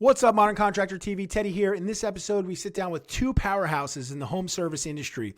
What's up, Modern Contractor TV? Teddy here. In this episode, we sit down with two powerhouses in the home service industry,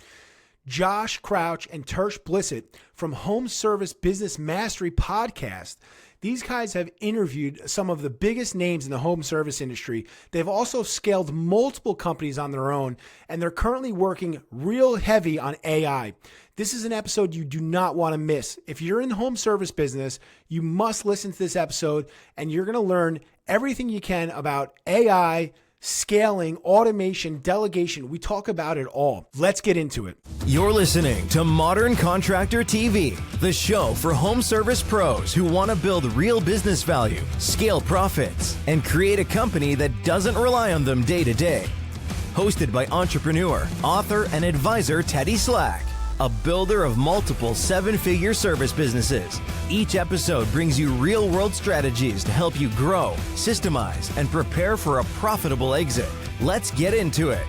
Josh Crouch and Tersh Blissett from Home Service Business Mastery podcast. These guys have interviewed some of the biggest names in the home service industry. They've also scaled multiple companies on their own, and they're currently working real heavy on AI. This is an episode you do not want to miss. If you're in the home service business, you must listen to this episode, and you're going to learn everything you can about AI, scaling, automation, delegation. We talk about it all. Let's get into it. You're listening to Modern Contractor TV, the show for home service pros who want to build real business value, scale profits, and create a company that doesn't rely on them day to day. Hosted by entrepreneur, author, and advisor Teddy Slack, a builder of multiple seven-figure service businesses. Each episode brings you real-world strategies to help you grow, systemize, and prepare for a profitable exit. Let's get into it.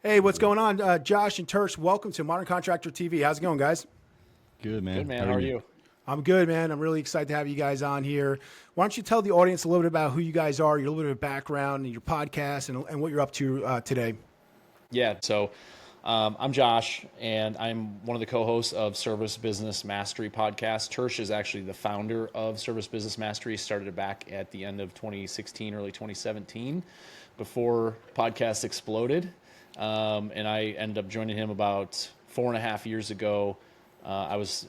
Hey, what's going on? Josh and Tersh, welcome to Modern Contractor TV. How's it going, guys? Good, man. Good, man. How are you? I'm good, man. I'm really excited to have you guys on here. Why don't you tell the audience a little bit about who you guys are, your little bit of background, and your podcast, and what you're up to today? Yeah, so I'm Josh, and I'm one of the co-hosts of Service Business Mastery podcast. Tersh is actually the founder of Service Business Mastery. He started it back at the end of 2016, early 2017, before podcasts exploded. And I ended up joining him about 4.5 years ago. I was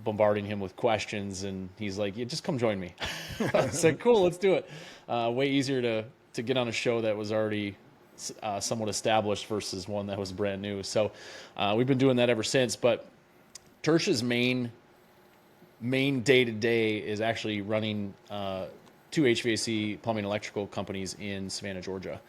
bombarding him with questions, and he's like, yeah, just come join me. I said, cool, let's do it. Way easier to get on a show that was already somewhat established versus one that was brand new. So we've been doing that ever since. But Tersh's main day-to-day is actually running two HVAC plumbing electrical companies in Savannah, Georgia.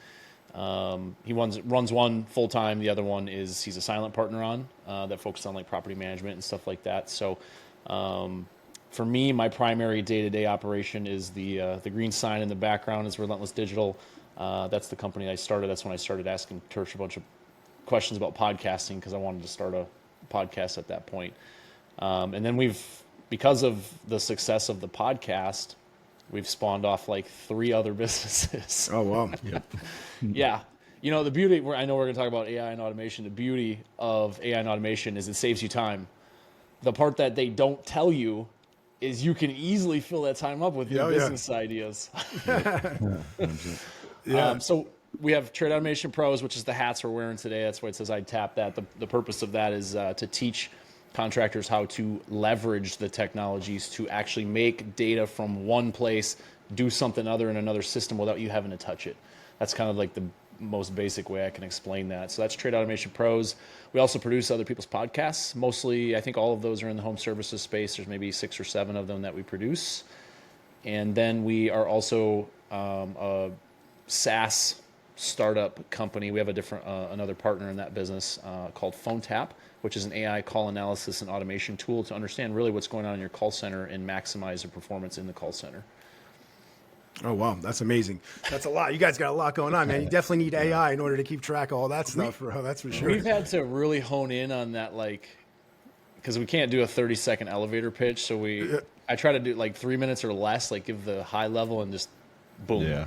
He runs one full time. The other one is he's a silent partner on that focuses on like property management and stuff like that. So for me, my primary day-to-day operation is the green sign in the background is Relentless Digital. That's the company I started. That's when I started asking Tersh a bunch of questions about podcasting because I wanted to start a podcast at that point. And then because of the success of the podcast, we've spawned off like 3 other businesses. Oh, wow. Yep. Yeah. You know, the beauty, I know we're going to talk about AI and automation. The beauty of AI and automation is it saves you time. The part that they don't tell you is you can easily fill that time up with your business ideas. So we have Trade Automation Pros, which is the hats we're wearing today. That's why it says I tap that. The purpose of that is to teach contractors how to leverage the technologies to actually make data from one place, do something other in another system without you having to touch it. That's kind of like the most basic way I can explain that. So that's Trade Automation Pros. We also produce other people's podcasts. Mostly, I think all of those are in the home services space. There's maybe 6 or 7 of them that we produce. And then we are also a SaaS startup company. We have another partner in that business called PhoneTap, which is an AI call analysis and automation tool to understand really what's going on in your call center and maximize the performance in the call center. Oh, wow. That's amazing. That's a lot. You guys got a lot going on, man. You definitely need AI in order to keep track of all that stuff, bro. That's for sure. We've had to really hone in on that, because we can't do a 30-second elevator pitch. So I try to do like 3 minutes or less, like give the high level and just boom. Yeah.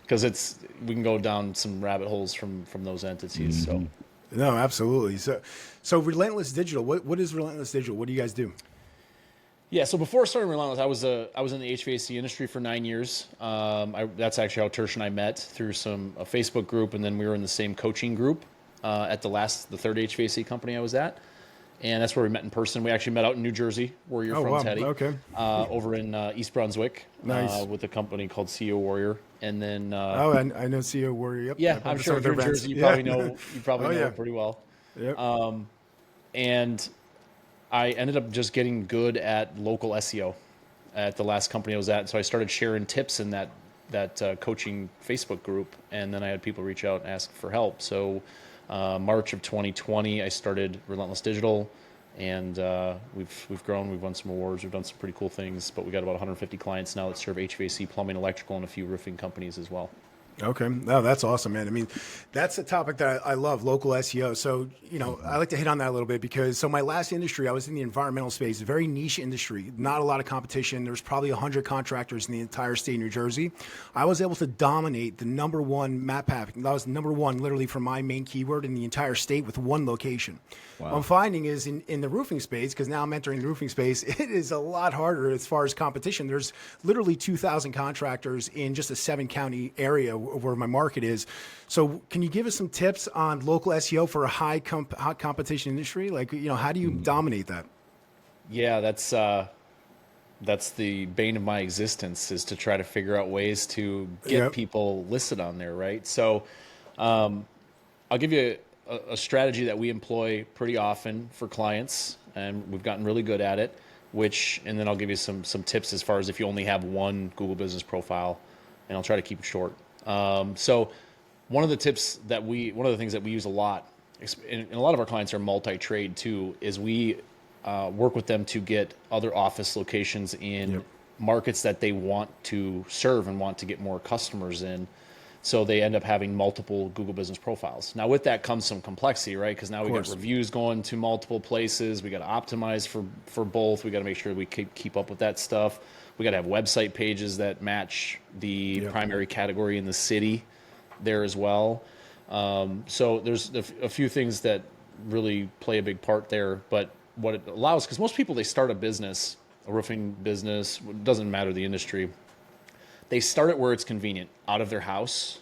Because we can go down some rabbit holes from those entities. Mm-hmm. No, absolutely. So Relentless Digital, what is Relentless Digital? What do you guys do? Yeah, so before starting Relentless, I was in the HVAC industry for 9 years. That's actually how Tersh and I met, through a Facebook group, and then we were in the same coaching group at the third HVAC company I was at. And that's where we met in person. We actually met out in New Jersey, where you're from, Teddy. Okay. Over in East Brunswick. Nice. With a company called CEO Warrior. And then I know CEO Warrior. Yep. Yeah, I'm sure if you're in Jersey, you probably know it pretty well. Yep. And I ended up just getting good at local SEO at the last company I was at. So I started sharing tips in that coaching Facebook group, and then I had people reach out and ask for help. So March of 2020, I started Relentless Digital, and we've grown. We've won some awards. We've done some pretty cool things, but we got about 150 clients now that serve HVAC, plumbing, electrical, and a few roofing companies as well. Okay. No, that's awesome, man. I mean, that's a topic that I love, local SEO. So, I like to hit on that a little bit because my last industry, I was in the environmental space, a very niche industry, not a lot of competition. There's probably 100 contractors in the entire state of New Jersey. I was able to dominate the number one map pack. That was number one, literally for my main keyword in the entire state with one location. Wow. What I'm finding is in the roofing space, because now I'm entering the roofing space, it is a lot harder as far as competition. There's literally 2,000 contractors in just a 7-county area where my market is. So can you give us some tips on local SEO for a high competition industry? Like, how do you dominate that? Yeah, that's the bane of my existence, is to try to figure out ways to get people listed on there, right? So I'll give you a strategy that we employ pretty often for clients, and we've gotten really good at it, and then I'll give you some tips as far as if you only have one Google Business Profile, and I'll try to keep it short. So one of the things that we use a lot, and a lot of our clients are multi-trade too, is we work with them to get other office locations in markets that they want to serve and want to get more customers in. So they end up having multiple Google Business Profiles. Now with that comes some complexity, right? Because now we got reviews going to multiple places. We got to optimize for both. We got to make sure we keep up with that stuff. We got to have website pages that match the primary category in the city there as well. So there's a few things that really play a big part there. But what it allows, because most people, they start a business, a roofing business, it doesn't matter the industry, they start it where it's convenient, out of their house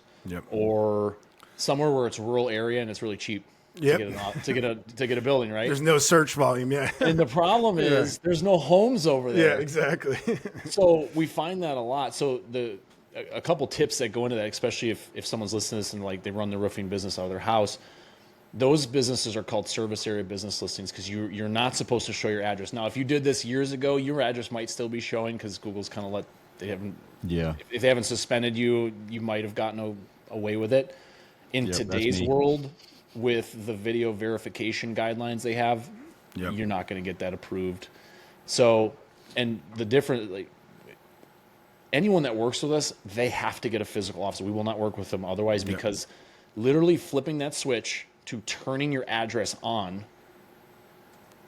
or somewhere where it's a rural area and it's really cheap to get a building, right? There's no search volume, And the problem is there's no homes over there. Yeah, exactly. So we find that a lot. So a couple tips that go into that, especially if someone's listening to this and like they run the roofing business out of their house, those businesses are called service area business listings because you're not supposed to show your address. Now, if you did this years ago, your address might still be showing because Google's kind of if they haven't suspended you, you might have gotten away with it. In today's world, with the video verification guidelines they have, you're not going to get that approved. So, and the different, anyone that works with us, they have to get a physical office. We will not work with them otherwise because literally flipping that switch to turning your address on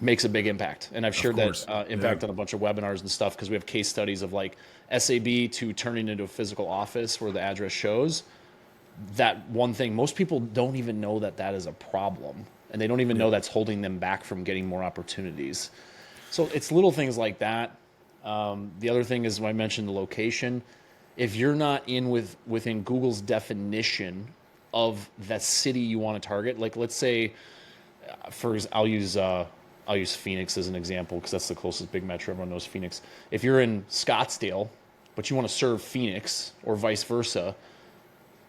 makes a big impact. And I've shared that impact on a bunch of webinars and stuff because we have case studies of like SAB to turning into a physical office where the address shows. That one thing, most people don't even know that is a problem, and they don't even know that's holding them back from getting more opportunities. So it's little things like that. The other thing is, when I mentioned the location, if you're not within Google's definition of that city you want to target, like let's say, I'll use Phoenix as an example because that's the closest big metro. Everyone knows Phoenix. If you're in Scottsdale, but you want to serve Phoenix or vice versa,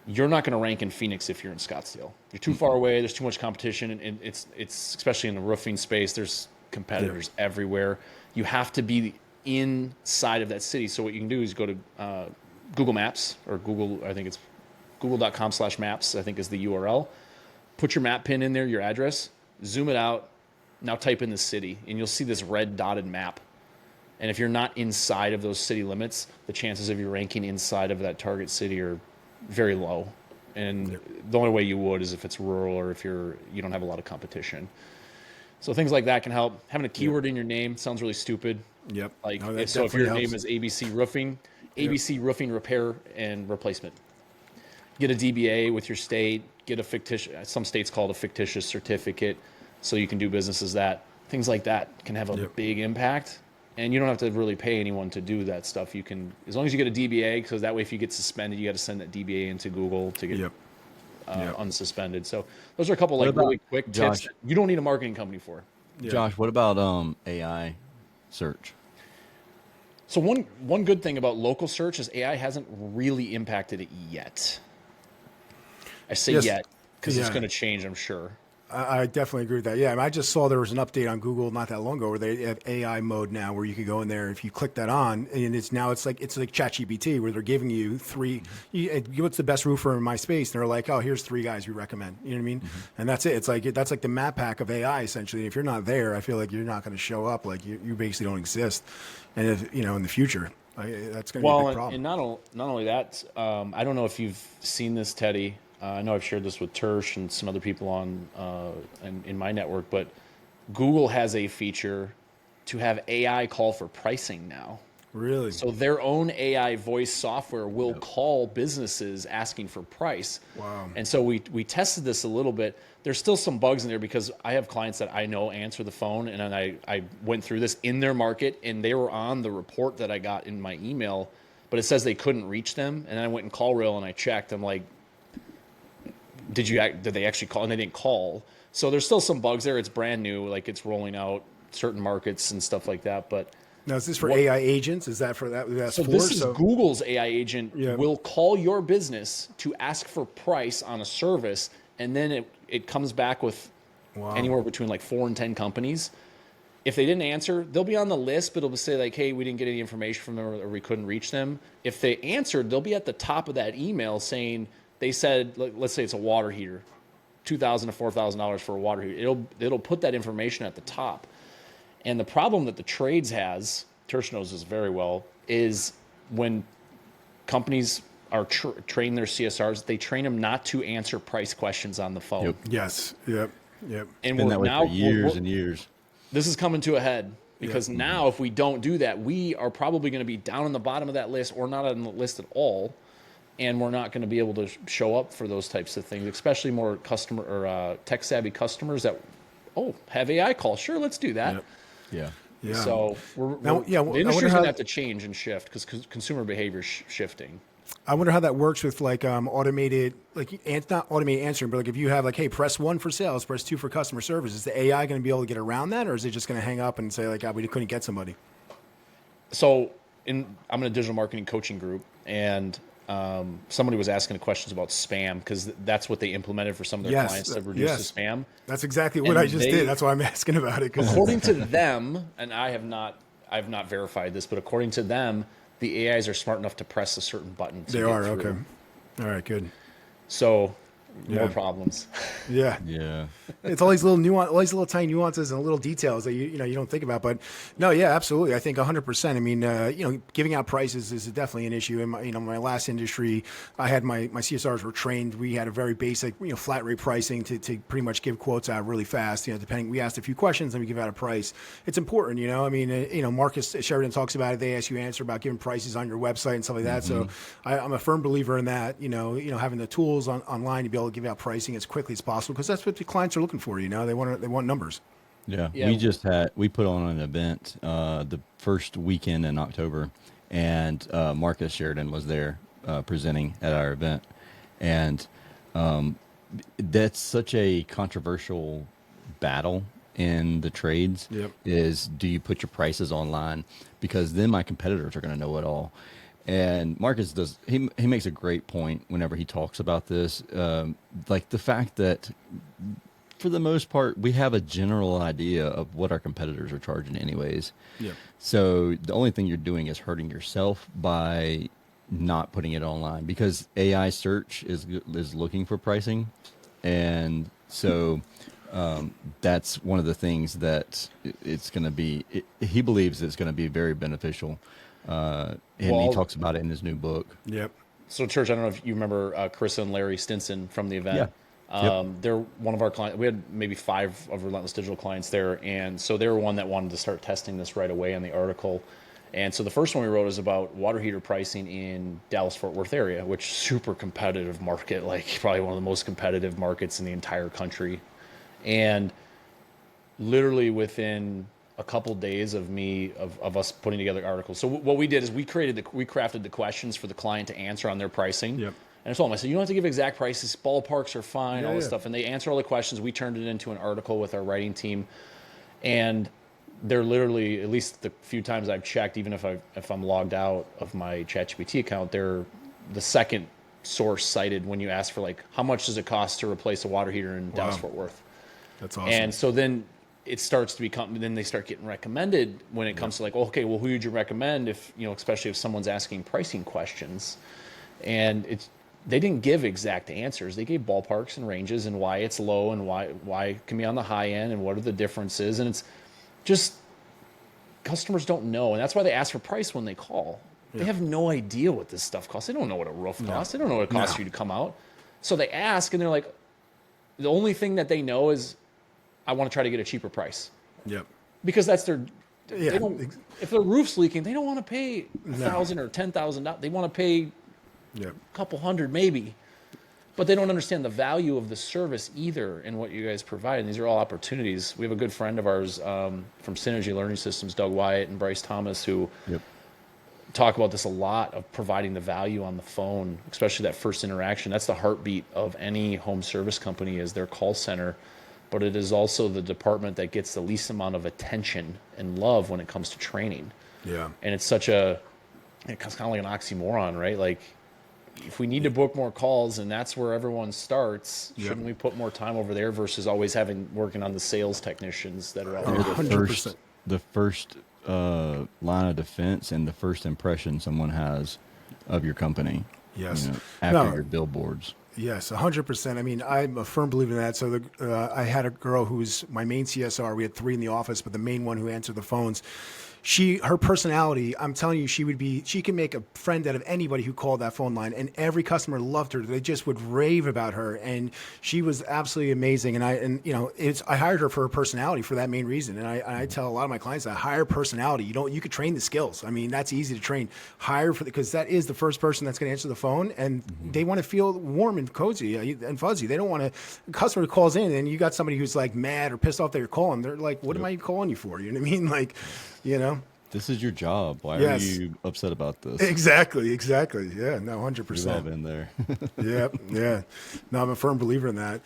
you're not going to rank in Phoenix if you're in Scottsdale. You're too far away. There's too much competition, and it's especially in the roofing space. There's competitors everywhere. You have to be inside of that city. So what you can do is go to Google Maps or Google. I think it's google.com/maps. I think is the URL. Put your map pin in there, your address. Zoom it out. Now type in the city, and you'll see this red dotted map. And if you're not inside of those city limits, the chances of you ranking inside of that target city are very low. And the only way you would is if it's rural or if you don't have a lot of competition. So things like that can help. Having a keyword in your name sounds really stupid. Like if your name is ABC Roofing, ABC Roofing Repair and Replacement. Get a DBA with your state, get a fictitious, some states call it a fictitious certificate, so you can do business as that. Things like that can have a big impact. And you don't have to really pay anyone to do that stuff. You can, as long as you get a DBA, because that way if you get suspended, you got to send that DBA into Google to get unsuspended. So those are a couple really quick tips that you don't need a marketing company for. Josh, what about AI search? So one good thing about local search is AI hasn't really impacted it yet. I say yet because it's going to change, I'm sure. I definitely agree with that. Yeah, I just saw there was an update on Google not that long ago where they have AI mode now, where you could go in there if you click that on, and it's like ChatGPT, where they're giving you what's the best roofer in my space, and they're like, oh, here's 3 guys we recommend. You know what I mean? And that's it. It's like that's like the map pack of AI essentially. If you're not there, I feel like you're not going to show up. Like you basically don't exist. And if in the future. That's going to be a big problem. And not only that, I don't know if you've seen this, Teddy. I know I've shared this with Tersh and some other people on in my network, but Google has a feature to have AI call for pricing now. Really? So their own AI voice software will call businesses asking for price. Wow. And so we tested this a little bit. There's still some bugs in there because I have clients that I know answer the phone, and then I went through this in their market, and they were on the report that I got in my email, but it says they couldn't reach them. And I went in CallRail and I checked. I'm like, did they actually call? And they didn't call. So there's still some bugs there. It's brand new, like it's rolling out certain markets and stuff like that. But now, is this for AI agents? Is that for that? So this is Google's AI agent will call your business to ask for price on a service, and then it comes back with anywhere between like 4 and 10 companies. If they didn't answer, they'll be on the list, but it'll say like, hey, we didn't get any information from them or we couldn't reach them. If they answered, they'll be at the top of that email saying they said, let's say it's a water heater, $2,000 to $4,000 for a water heater. It'll put that information at the top. And the problem that the trades has, Tersh knows this very well, is when companies are train their CSRs, they train them not to answer price questions on the phone. Yep. Yes. Yep. And been that way for years and years. This is coming to a head because now if we don't do that, we are probably going to be down on the bottom of that list or not on the list at all. And we're not going to be able to show up for those types of things, especially more customer or tech savvy customers that, have AI call. Sure, let's do that. Yep. Yeah. So the industry's going to have to change and shift because consumer behavior is shifting. I wonder how that works with like automated, like not automated answering, but like if you have like, hey, press 1 for sales, press 2 for customer service. Is the AI going to be able to get around that, or is it just going to hang up and say like, we couldn't get somebody? So I'm in a digital marketing coaching group, and somebody was asking questions about spam because that's what they implemented for some of their clients to reduce the spam. That's exactly what I just did. That's why I'm asking about it. According to them, and I've not verified this, but according to them, the AIs are smart enough to press a certain button. They are okay. All right, good. So more problems. Yeah. It's all these little tiny nuances and little details that you don't think about. But no, yeah, absolutely. I think 100%. I mean, giving out prices is definitely an issue. In my last industry, I had my CSRs were trained. We had a very basic, flat rate pricing to pretty much give quotes out really fast. Depending, we asked a few questions and we give out a price. It's important, I mean, Marcus Sheridan talks about it. They ask you answer about giving prices on your website and stuff like that. So I'm a firm believer in that. Having the tools online to be able to give out pricing as quickly as possible because that's what the clients are looking for. They want numbers. Yeah. We put on an event the first weekend in October, and Marcus Sheridan was there presenting at our event, and that's such a controversial battle in the trades. Is do you put your prices online, because then my competitors are going to know it all. And Marcus he makes a great point whenever he talks about this, like the fact that for the most part, we have a general idea of what our competitors are charging anyways. So the only thing you're doing is hurting yourself by not putting it online, because AI search is looking for pricing. And so that's one of the things that it's going to be, he believes it's going to be very beneficial. And he talks about it in his new book. So, Tersh, I don't know if you remember Chris and Larry Stinson from the event. They're one of our clients. We had maybe 5 of Relentless Digital clients there, and so they were one that wanted to start testing this right away on the article. And so the first one we wrote is about water heater pricing in Dallas-Fort Worth area, which super competitive market, like probably one of the most competitive markets in the entire country. And literally within a couple days of us putting together articles. So what we did is we crafted the questions for the client to answer on their pricing. And I told them, I said, you don't have to give exact prices. Ballparks are fine, all this stuff. And they answer all the questions. We turned it into an article with our writing team. And they're literally, at least the few times I've checked, even if I'm logged out of my ChatGPT account, they're the second source cited when you ask for like, how much does it cost to replace a water heater in Dallas-Fort Worth? That's awesome. And so then it starts to become, then they start getting recommended when it comes to like, okay, well, who would you recommend if, especially if someone's asking pricing questions. And they didn't give exact answers. They gave ballparks and ranges and why it's low and why it can be on the high end and what are the differences. And it's just, customers don't know. And that's why they ask for price when they call. They have no idea what this stuff costs. They don't know what a roof costs. They don't know what it costs you to come out. So they ask, and they're like, the only thing that they know is, I want to try to get a cheaper price. Yep. Because that's their. Yeah. They don't, if their roof's leaking, they don't want to pay $1,000 or $10,000. They want to pay a couple hundred maybe. But they don't understand the value of the service either in what you guys provide. And these are all opportunities. We have a good friend of ours from Synergy Learning Systems, Doug Wyatt and Bryce Thomas, who talk about this a lot, of providing the value on the phone, especially that first interaction. That's the heartbeat of any home service company, is their call center. But it is also the department that gets the least amount of attention and love when it comes to training. Yeah. And it's such it's kind of like an oxymoron, right? Like, if we need to book more calls and that's where everyone starts, shouldn't we put more time over there versus always working on the sales technicians that are out there? 100%. The first line of defense and the first impression someone has of your company. Yes. After your billboards. Yes, 100%. I mean, I'm a firm believer in that. So I had a girl who was my main CSR. We had 3 in the office, but the main one who answered the phones, her personality, I'm telling you, she can make a friend out of anybody who called that phone line, and every customer loved her. They just would rave about her, and she was absolutely amazing. And I hired her for her personality for that main reason. And I tell a lot of my clients that hire personality. You could train the skills. I mean, that's easy to train. Because that is the first person that's going to answer the phone, and they want to feel warm and cozy and fuzzy. They don't want a customer who calls in and you got somebody who's like mad or pissed off that you're calling. They're like, what am I calling you for? You know what I mean? Like, this is your job. Why are you upset about this? Exactly. Yeah, no, 100%. We've all been there. Yeah. No, I'm a firm believer in that.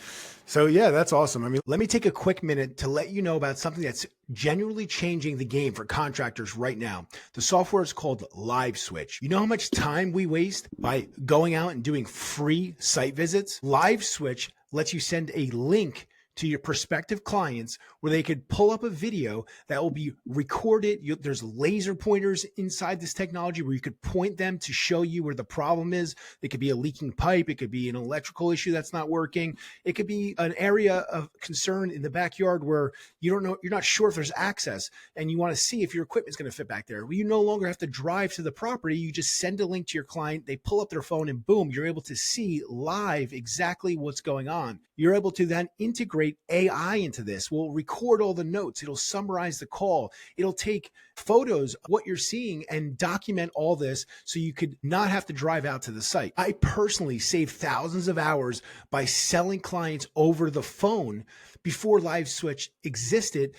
So yeah, that's awesome. I mean, let me take a quick minute to let you know about something that's genuinely changing the game for contractors right now. The software is called LiveSwitch. You know how much time we waste by going out and doing free site visits? LiveSwitch lets you send a link to your prospective clients where they could pull up a video that will be recorded. There's laser pointers inside this technology where you could point them to show you where the problem is. It could be a leaking pipe. It could be an electrical issue that's not working. It could be an area of concern in the backyard where you're not sure if there's access and you want to see if your equipment is going to fit back there. Well, you no longer have to drive to the property. You just send a link to your client. They pull up their phone and boom, you're able to see live exactly what's going on. You're able to then integrate AI into this. We'll record all the notes. It'll summarize the call. It'll take photos of what you're seeing and document all this so you could not have to drive out to the site. I personally saved thousands of hours by selling clients over the phone before LiveSwitch existed.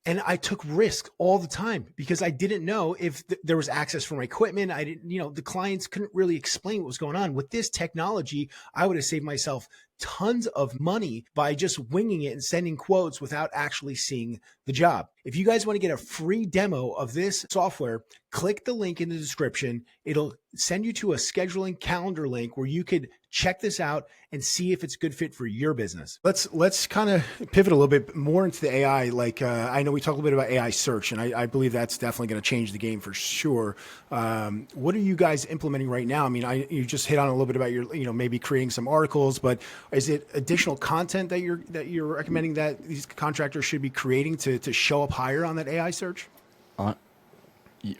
And I took risk all the time because I didn't know if there was access for my equipment. I didn't, the clients couldn't really explain what was going on. With this technology, I would have saved myself tons of money by just winging it and sending quotes without actually seeing the job. If you guys want to get a free demo of this software, click the link in the description. It'll send you to a scheduling calendar link where you could check this out and see if it's a good fit for your business. Let's kind of pivot a little bit more into the AI. Like I know we talked a little bit about AI search, and I believe that's definitely going to change the game for sure. What are you guys implementing right now? I mean, you just hit on a little bit about your, maybe creating some articles, but is it additional content that you're recommending that these contractors should be creating to show up higher on that AI search?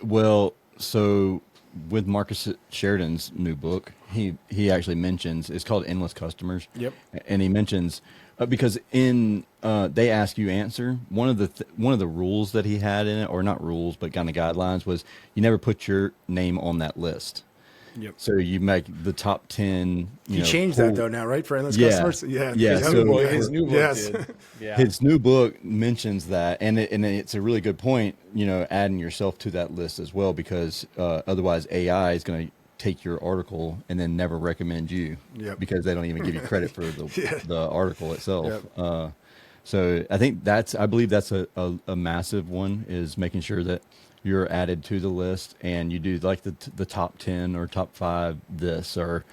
Well, so with Marcus Sheridan's new book, he actually mentions, it's called Endless Customers. Yep. And he mentions because in they ask you answer, one of the rules that he had in it, or not rules but kind of guidelines, was you never put your name on that list. Yep. So you make the top 10. He changed that though now, right? For endless customers. Yeah. So his new book did. Yeah. His new book mentions that, and it's a really good point. Adding yourself to that list as well, because otherwise AI is going to take your article and then never recommend you. Yep. Because they don't even give you credit for the article itself. Yep. So I believe that's a massive one, is making sure that you're added to the list and you do like the top 10 or top 5 this, or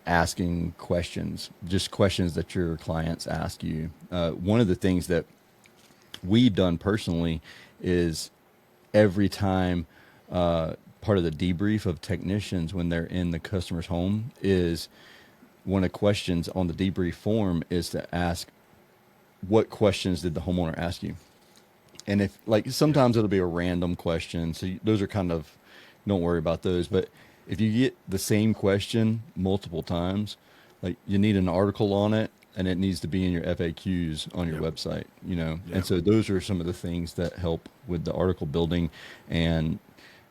asking questions, just questions that your clients ask you. One of the things that we've done personally is every time part of the debrief of technicians when they're in the customer's home is one of the questions on the debrief form is to ask, what questions did the homeowner ask you? And if sometimes it'll be a random question. So those are kind of don't worry about those. But if you get the same question multiple times, like you need an article on it, and it needs to be in your FAQs on your website, you know. And so those are some of the things that help with the article building. And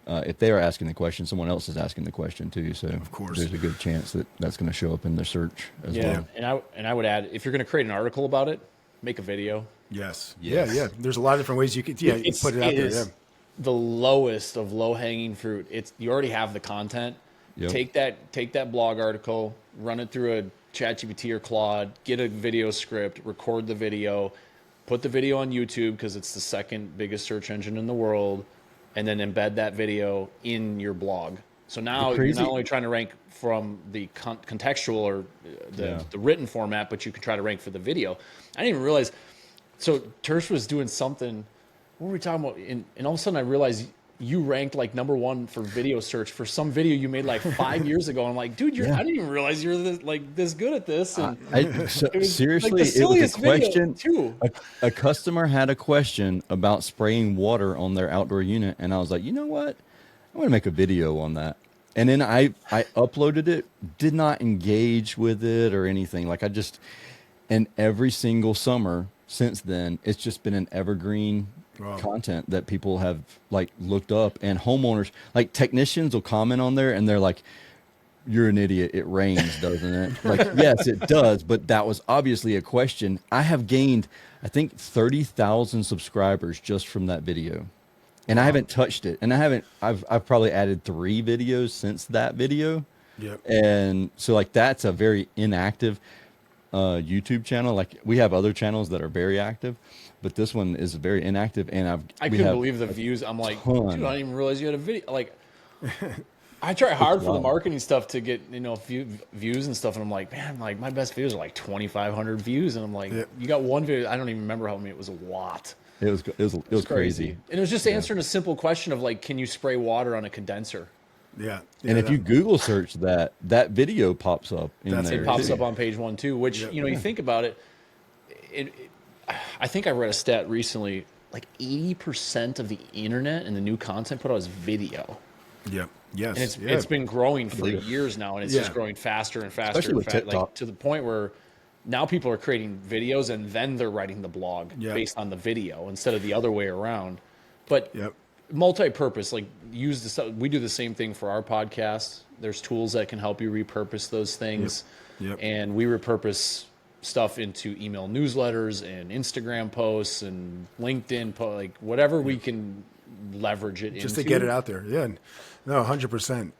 if they are asking the question, someone else is asking the question too. So of course, there's a good chance that that's going to show up in the search as well. And I would add, if you're going to create an article about it, make a video. Yes. Yeah. There's a lot of different ways you could you put it out there. Yeah. The lowest of low-hanging fruit. You already have the content. Yep. Take that blog article, run it through a ChatGPT or Claude, get a video script, record the video, put the video on YouTube because it's the second biggest search engine in the world, and then embed that video in your blog. So now you're not only trying to rank from the contextual or the written format, but you can try to rank for the video. I didn't even realize. So Tersh was doing something. What were we talking about? And all of a sudden I realized you ranked like #1 for video search for some video you made like 5 years ago. I'm like, dude, I didn't even realize you're this good at this. And seriously, it was a question too. A customer had a question about spraying water on their outdoor unit, and I was like, you know what? I want to make a video on that. And then I uploaded it, did not engage with it or anything. Like and every single summer since then, it's just been an evergreen content that people have like looked up, and homeowners, like technicians will comment on there and they're like, you're an idiot. It rains, doesn't it? Like, yes, it does. But that was obviously a question. I have gained, I think 30,000 subscribers just from that video, and I haven't touched it. And I've probably added 3 videos since that video. Yep. And so like, that's a very inactive YouTube channel. Like we have other channels that are very active, but this one is very inactive. And I couldn't believe the views. I'm like, dude, I didn't even realize you had a video. Like, I try hard for the marketing stuff to get, a few views and stuff. And I'm like, man, like my best videos are like 2,500 views. And I'm like, you got one video. I don't even remember how many. It was a lot. It was crazy. And it was just answering a simple question of like, can you spray water on a condenser? Yeah. And if you Google search that video pops up in there. It pops up on page 1 too, which, you think about it, I think I read a stat recently, like 80% of the internet and the new content put out is video. Yeah. Yes. And it's been growing for years now, and it's just growing faster and faster. Especially with TikTok. Like, to the point where now people are creating videos and then they're writing the blog based on the video instead of the other way around. But multi-purpose, like we do the same thing for our podcast. There's tools that can help you repurpose those things. And we repurpose stuff into email newsletters and Instagram posts and LinkedIn like whatever we can leverage it just to get it out there. No, 100%.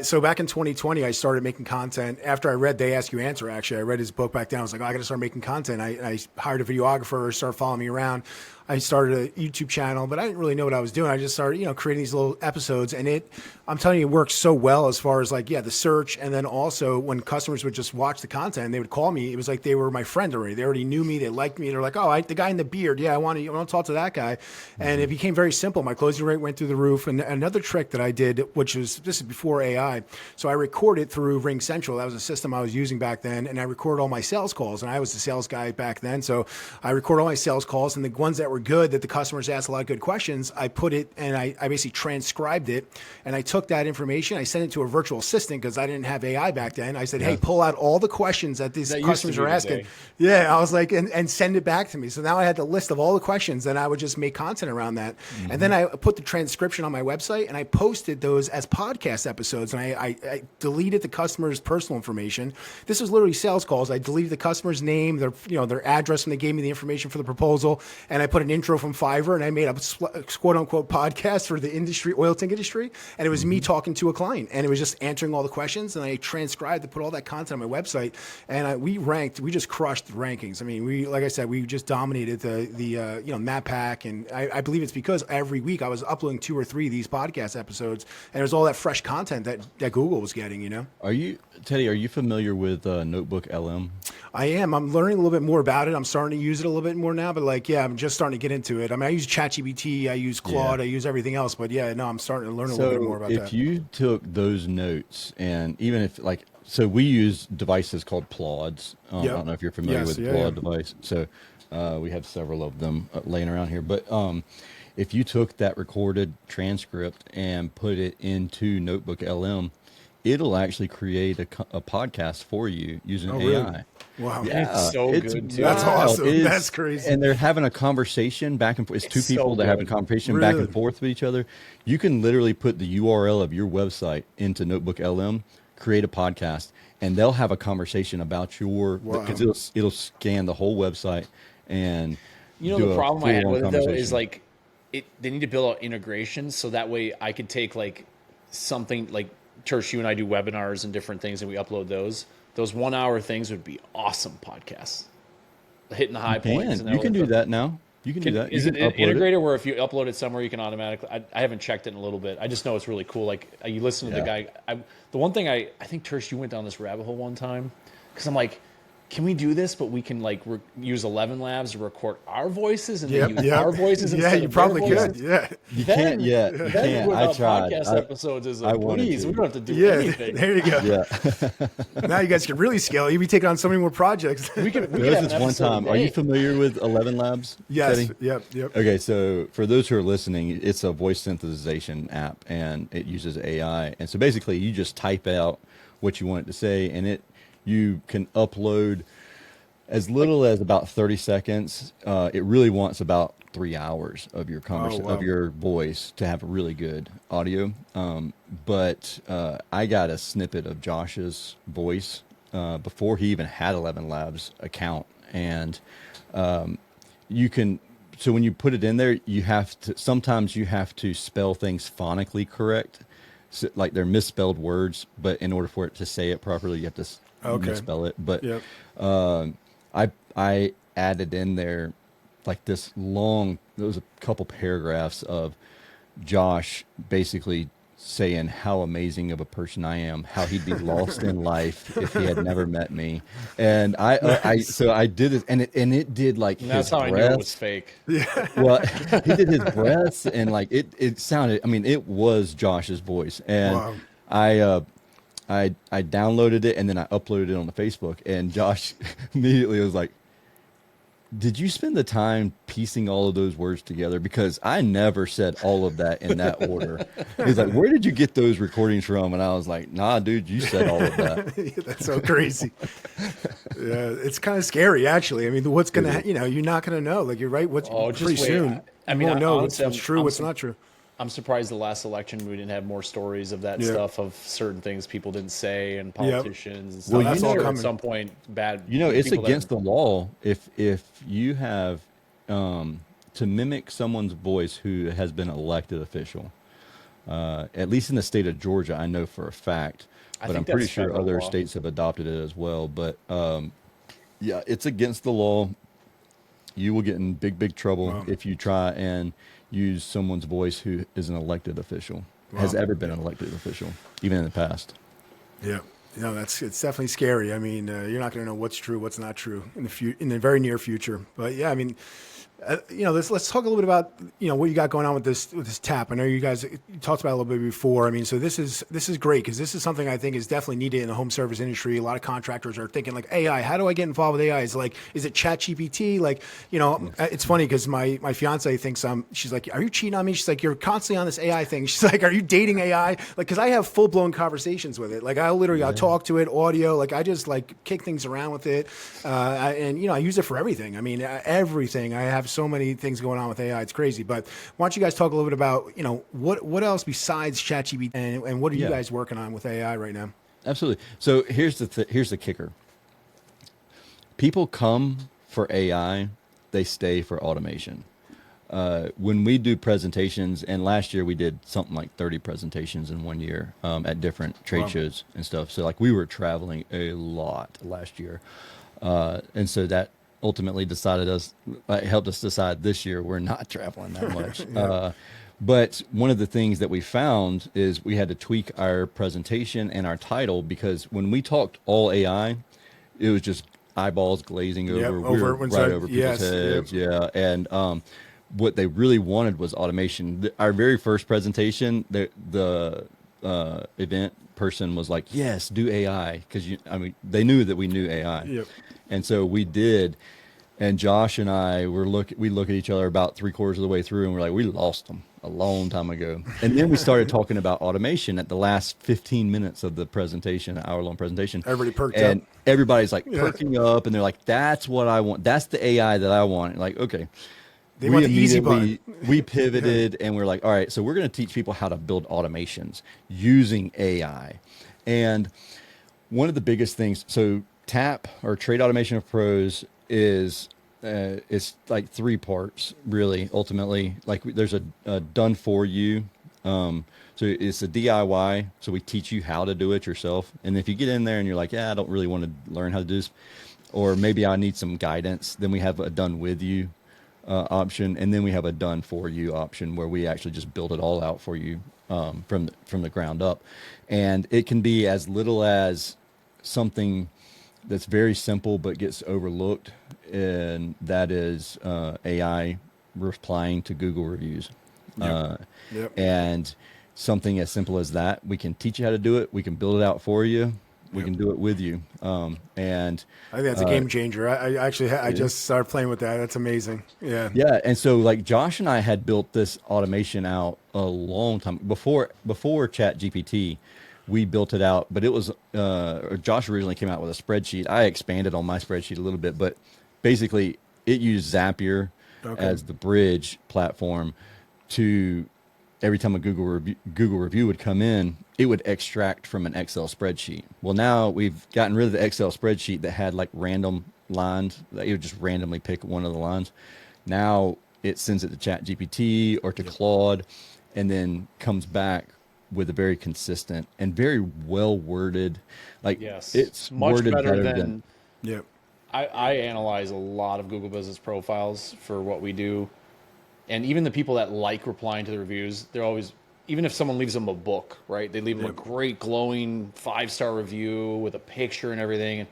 So back in 2020, I started making content. After I read They Ask You Answer, actually, I read his book back then. I was like, I got to start making content. I hired a videographer, started following me around. I started a YouTube channel, but I didn't really know what I was doing. I just started, creating these little episodes, and I'm telling you, it works so well as far as like, the search. And then also when customers would just watch the content and they would call me, it was like they were my friend already. They already knew me. They liked me. They're like, oh, the guy in the beard. Yeah, I want to talk to that guy. And it became very simple. My closing rate went through the roof. And another trick that I did, this is before AI. So I recorded through Ring Central. That was a system I was using back then. And I recorded all my sales calls. And I was the sales guy back then. So I recorded all my sales calls, and the ones that were good, that the customers asked a lot of good questions, I put it, and I basically transcribed it. And I took that information, I sent it to a virtual assistant because I didn't have AI back then. I said, hey, pull out all the questions that these customers are asking. I was like, and send it back to me. So now I had the list of all the questions, and I would just make content around that. And then I put the transcription on my website, and I posted those as podcast episodes. And I deleted the customer's personal information. This was literally sales calls. I deleted the customer's name, their address when they gave me the information for the proposal, and I put an intro from Fiverr, and I made a quote unquote podcast for the industry, oil tank industry, and it was me talking to a client, and it was just answering all the questions, and I transcribed to put all that content on my website, and we just crushed the rankings. I mean, like I said, we just dominated the Map Pack, and I believe it's because every week I was uploading 2 or 3 of these podcast episodes, and it was all that fresh content that Google was getting. Teddy, are you familiar with Notebook LM? I am. I'm learning a little bit more about it. I'm starting to use it a little bit more now, but I'm just starting to get into it. I mean, I use ChatGPT, I use Claude, I use everything else, but I'm starting to learn a little bit more about that. If you took those notes, and even if so we use devices called Plauds. I don't know if you're familiar with the Plaud device. So we have several of them laying around here, but if you took that recorded transcript and put it into Notebook LM, it'll actually create a podcast for you using AI. Really? Wow. Yeah, It's so good, too. That's wild. awesome. That's crazy. And they're having a conversation back and forth. It's two It's people so that have a good. conversation back Really? and forth with each other. You can literally put the URL of your website into Notebook LM, create a podcast, and they'll have a conversation about your, because it'll scan the whole website and You know, do the a problem I had full-on with it though is conversation. like they need to build out integrations so that way I could take like something like Tersh, you and I do webinars and different things and we upload those. Those 1 hour things would be awesome podcasts. Hitting the high points. You can do that now. You can do that. Is You it can upload integrated where if you upload it somewhere, you can automatically? I haven't checked it in a little bit. I just know it's really cool. Like you listen to the guy. The one thing I think Tersh, you went down this rabbit hole one time because I'm like, can we do this? But we can like use 11 Labs to record our voices and then use our voices. Yeah, instead you of probably their could. voices? Yeah. You can't yet. You can't. I tried. Podcast episodes is a wanted breeze. to. We don't have to do Yeah. anything. There you go. Yeah. Now you guys can really scale. You'll be taking on so many more projects. We could There have was an this one episode a time. Are you day. familiar with 11 Labs? Yes. Teddy? Yep. Okay, so for those who are listening, it's a voice synthesization app, and it uses AI. And so basically, you just type out what you want it to say, and you can upload as little as about 30 seconds. It really wants about 3 hours of your of your voice to have really good audio. But I got a snippet of Josh's voice before he even had 11 Labs account, and you can. So when you put it in there, sometimes you have to spell things phonically correct. So, like they're misspelled words, but in order for it to say it properly, you have to misspell it. But I added in there like this long, there was a couple paragraphs of Josh basically saying how amazing of a person I am, how he'd be lost in life if he had never met me. And so I did it, and it did like And that's his how I knew breath. it was fake. Well, he did his breaths, and like it sounded. I mean, it was Josh's voice, and I downloaded it and then I uploaded it on the Facebook, and Josh immediately was like, "Did you spend the time piecing all of those words together? Because I never said all of that in that order." He's like, "Where did you get those recordings from?" And I was like, "Nah, dude, you said all of that." That's so crazy. Yeah, it's kind of scary, actually. I mean, what's gonna, you're not gonna know. Like, you're right. What's just pretty wait. soon? I mean, you won't know honestly, what's true, what's not true. I'm surprised the last election we didn't have more stories of that stuff, of certain things people didn't say and politicians and stuff. Well, that's all At coming. some point, bad. It's people against the law if you have to mimic someone's voice who has been an elected official. At least in the state of Georgia, I know for a fact, but I'm pretty sure other states have adopted it as well. But yeah, it's against the law. You will get in big trouble if you try and use someone's voice who is an elected official, has ever been an elected official, even in the past. Yeah. It's definitely scary. I mean, you're not going to know what's true, what's not true in the very near future. But yeah, I mean, let's talk a little bit about what you got going on with this tap. I know you guys talked about it a little bit before. I mean, so this is great because this is something I think is definitely needed in the home service industry. A lot of contractors are thinking like AI. How do I get involved with AI? Is it ChatGPT? Like, it's funny because my fiance thinks she's like, are you cheating on me? She's like, you're constantly on this AI thing. She's like, are you dating AI? Like, because I have full blown conversations with it. Like, I'll talk to it, audio. Like, I just like kick things around with it, and I use it for everything. I mean, everything. I have so many things going on with AI. It's crazy. But why don't you guys talk a little bit about, what else besides ChatGPT and what are you guys working on with AI right now? Absolutely. So here's the kicker. People come for AI, they stay for automation. When we do presentations, and last year we did something like 30 presentations in 1 year at different trade shows and stuff. So like we were traveling a lot last year. And so that ultimately helped us decide this year we're not traveling that much. But one of the things that we found is we had to tweak our presentation and our title, because when we talked all AI, it was just eyeballs glazing over. We were right over people's heads. Yeah. And what they really wanted was automation. Our very first presentation, the event person was like, "Yes, do AI," because they knew that we knew AI. Yep. And so we did, And Josh and I we look at each other about 3/4 of the way through, and we're like, we lost them a long time ago. And then we started talking about automation at the last 15 minutes of the presentation, an hour-long presentation. Everybody perked and up. everybody's like perking up, and they're like, "That's what I want. That's the AI that I want." Like, okay. They want the easy immediately- button. We pivoted, and we're like, all right, so we're going to teach people how to build automations using AI. And one of the biggest things, so TAP, or Trade Automation of Pros, is it's like 3 parts, really, ultimately. Like, there's a done for you. So it's a DIY. So we teach you how to do it yourself. And if you get in there and you're like, yeah, I don't really want to learn how to do this, or maybe I need some guidance, then we have a done with you option. And then we have a done for you option, where we actually just build it all out for you from the ground up. And it can be as little as something that's very simple but gets overlooked, and that is AI replying to Google reviews. Yep. And something as simple as that, we can teach you how to do it. We can build it out for you. We can do it with you. And I think that's a game changer. I just started playing with that. That's amazing. Yeah. yeah. And so, like, Josh and I had built this automation out a long time before Chat GPT. We built it out, but it was Josh originally came out with a spreadsheet. I expanded on my spreadsheet a little bit, but basically it used Zapier as the bridge platform to every time a Google review would come in, it would extract from an Excel spreadsheet. Well, now we've gotten rid of the Excel spreadsheet that had like random lines that you would just randomly pick one of the lines. Now it sends it to Chat GPT or to Claude, and then comes back with a very consistent and very well worded, like, Yes, it's much worded better than. Yep. I analyze a lot of Google business profiles for what we do. And even the people that like replying to the reviews, they're always, even if someone leaves them a book, right? They leave them a great glowing 5-star review with a picture and everything. And,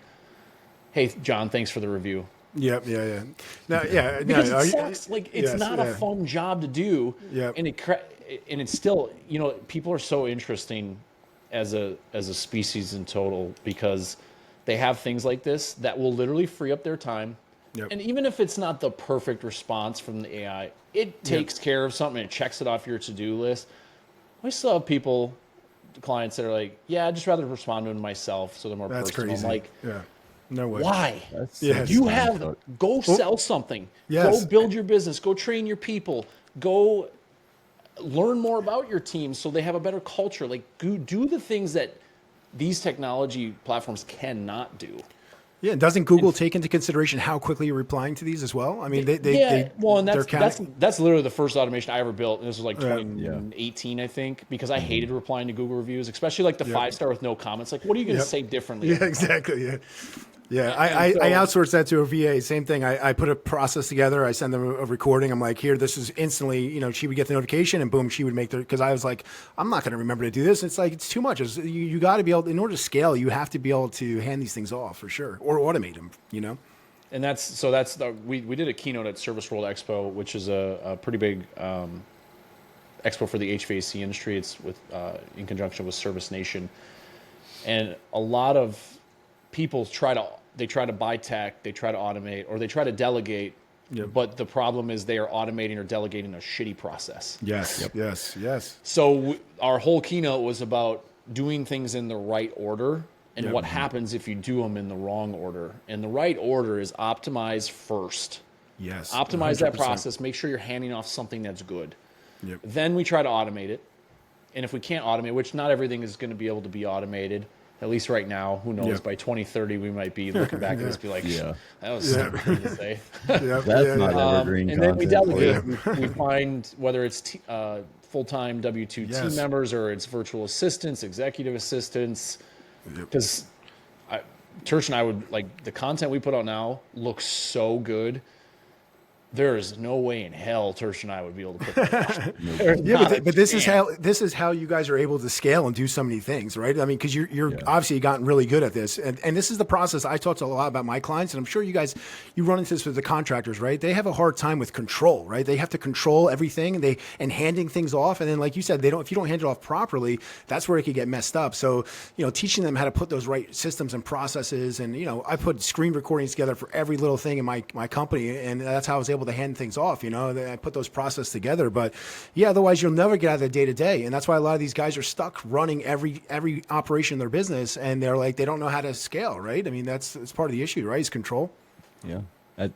hey, John, thanks for the review. Yep. Yeah. No, yeah. Because no, it sucks. Like, it's not a fun job to do. Yep. And it's still, people are so interesting as a species in total, because they have things like this that will literally free up their time. Yep. And even if it's not the perfect response from the AI, it takes care of something and it checks it off your to-do list. We still have clients that are like, yeah, I'd just rather respond to them myself, so they're more That's personal. crazy. I'm like, yeah. No way. why? Yes. You have, go sell something. Yes. Go build your business. Go train your people. Go learn more about your team so they have a better culture. Like, do the things that these technology platforms cannot do. Yeah. Doesn't Google take into consideration how quickly you're replying to these as well? I mean, that's literally the first automation I ever built, and this was like 2018, I think, because I hated replying to Google reviews, especially like the 5-star with no comments. Like, what are you going to say differently? Yeah, exactly. Yeah. Yeah, I outsourced that to a VA. Same thing. I put a process together. I send them a recording. I'm like, here, this is instantly, she would get the notification, and boom, she would make because I was like, I'm not going to remember to do this. It's like, it's too much. You got to be able, in order to scale, you have to be able to hand these things off for sure, or automate them, And we did a keynote at Service World Expo, which is a pretty big expo for the HVAC industry. It's in conjunction with Service Nation, and a lot of people try to buy tech, they try to automate, or they try to delegate. Yep. But the problem is they are automating or delegating a shitty process. Yes. Yep. Yes. So our whole keynote was about doing things in the right order and what happens if you do them in the wrong order. And the right order is optimize first. Yes. Optimize 100%. that process. Make sure you're handing off something that's good. Yep. Then we try to automate it. And if we can't automate, which not everything is going to be able to be automated, at least right now, who knows, by 2030, we might be looking back at this and be like, that was stupid thing to say. That's not evergreen and then we content. delegate. We find whether it's full-time W-2 team members or it's virtual assistants, executive assistants. Because Tersh and I would, like, the content we put out now looks so good. there is no way in hell Tersh and I would be able to put that on. Yeah, but this is how you guys are able to scale and do so many things, right? I mean, because you're obviously gotten really good at this, and this is the process. I talked a lot about my clients, and I'm sure you run into this with the contractors, right? They have a hard time with control, right? They have to control everything and handing things off, and then like you said, if you don't hand it off properly, that's where it could get messed up. So teaching them how to put those right systems and processes, and I put screen recordings together for every little thing in my company, and that's how I was able to hand things off. I put those processes together, but otherwise you'll never get out of the day to day, and that's why a lot of these guys are stuck running every operation in their business, and they don't know how to scale, right? I mean, that's part of the issue, right? Is control. Yeah,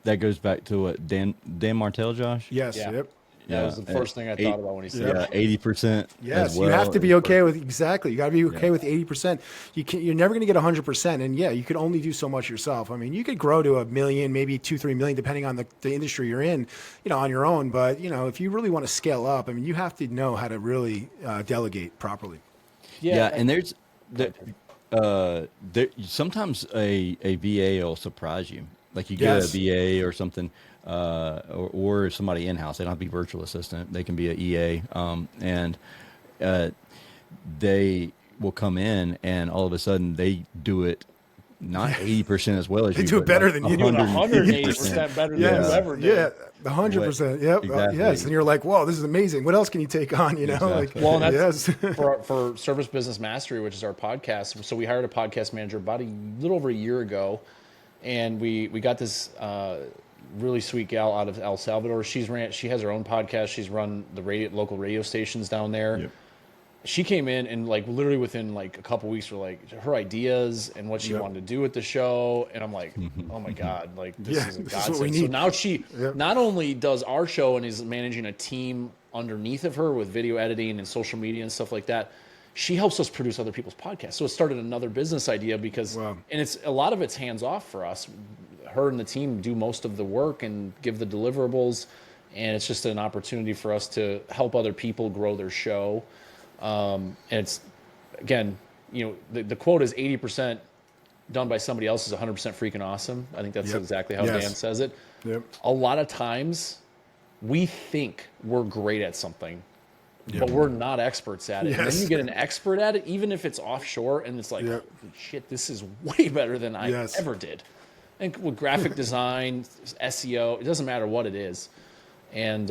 that goes back to what Dan Martell, Josh. Yes. Yeah. Yep. That was the first thing I thought about when he said that. 80%. Yes, as well. you have to be okay with exactly. You got to be okay with 80%. You're never going to get 100%, and you could only do so much yourself. I mean, you could grow to 1 million, maybe 2-3 million, depending on the industry you're in, on your own. But if you really want to scale up, I mean, you have to know how to really delegate properly. Yeah, and there's sometimes a VA will surprise you. Like you get a VA or something, or somebody in-house. They don't have to be virtual assistant. They can be an EA, and they will come in, and all of a sudden they do it not 80% as well as They you. do it better than you do. 180% better than you ever did. Yeah, 100%. Yep. Exactly. Yes, and you're like, whoa, this is amazing. What else can you take on? Exactly. Well, and that's for Service Business Mastery, which is our podcast. So we hired a podcast manager about a little over a year ago, and we got this really sweet gal out of El Salvador. She has her own podcast. She's run the local radio stations down there. Yep. She came in and within a couple weeks were her ideas and what she wanted to do with the show, and I'm like, oh my god, this is a godsend. So now she not only does our show and is managing a team underneath of her with video editing and social media and stuff like that, she helps us produce other people's podcasts. So it started another business idea because, and it's a lot of it's hands off for us. Her and the team do most of the work and give the deliverables, and it's just an opportunity for us to help other people grow their show. And it's, again, the quote is 80% done by somebody else is 100% freaking awesome. I think that's exactly how Dan says it. Yep. A lot of times we think we're great at something, but we're not experts at it. Yes. And then you get an expert at it, even if it's offshore, and it's like, holy shit, this is way better than I ever did. And with graphic design, SEO, it doesn't matter what it is. And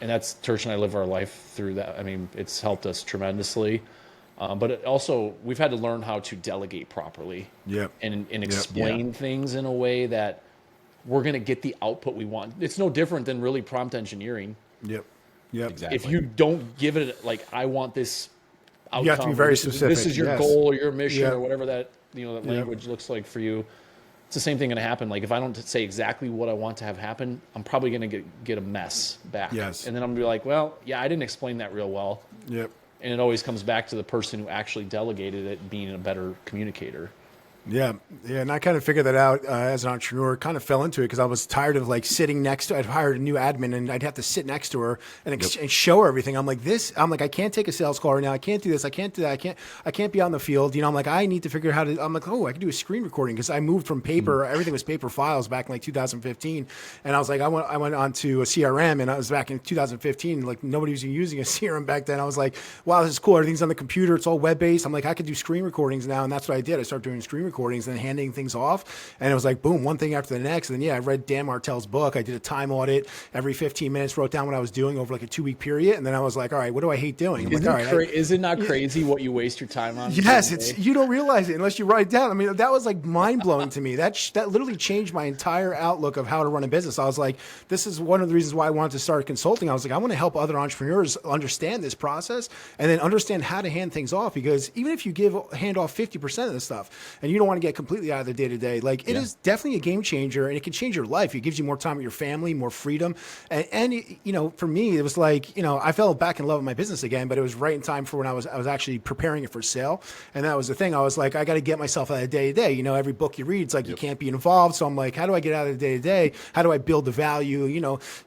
that's Tersh and I live our life through that. I mean, it's helped us tremendously. But it also, we've had to learn how to delegate properly and explain things in a way that we're going to get the output we want. It's no different than really prompt engineering. Yep. Exactly. If you don't give it I want this outcome. You have to be very specific. This is your goal or your mission or whatever that that language looks like for you. It's the same thing going to happen. If I don't say exactly what I want to have happen, I'm probably going to get a mess back. Yes. And then I'm going to be like, well, I didn't explain that real well. Yep. And it always comes back to the person who actually delegated it being a better communicator. Yeah, and I kind of figured that out as an entrepreneur. Kind of fell into it because I was tired of sitting next to. I'd hired a new admin and I'd have to sit next to her and show her everything. I'm like, I can't take a sales call right now. I can't do this. I can't do that. I can't be on the field. I'm like, I need to figure out how to. I'm like, I can do a screen recording because I moved from paper. Everything was paper files back in 2015, and I was like, I went on to a CRM, and I was back in 2015. Nobody was using a CRM back then. I was like, wow, this is cool. Everything's on the computer. It's all web based. I'm like, I could do screen recordings now, and that's what I did. I started doing screen recordings and handing things off, and it was like boom, one thing after the next. And then I read Dan Martell's book. I did a time audit every 15 minutes, wrote down what I was doing over a 2-week period, and then I was like, all right, what do I hate doing? Is it not crazy what you waste your time on? Yes, you don't realize it unless you write it down. I mean, that was mind blowing to me. That literally changed my entire outlook of how to run a business. I was like, this is one of the reasons why I wanted to start consulting. I was like, I want to help other entrepreneurs understand this process and then understand how to hand things off, because even if you hand off 50% of the stuff and you don't want to get completely out of the day-to-day, it is definitely a game changer, and it can change your life. It gives you more time with your family, more freedom. And for me, it was I fell back in love with my business again, but it was right in time for when I was actually preparing it for sale. And that was the thing. I was like, I got to get myself out of the day-to-day. Every book you read, it's you can't be involved. So I'm like, how do I get out of the day-to-day? How do I build the value,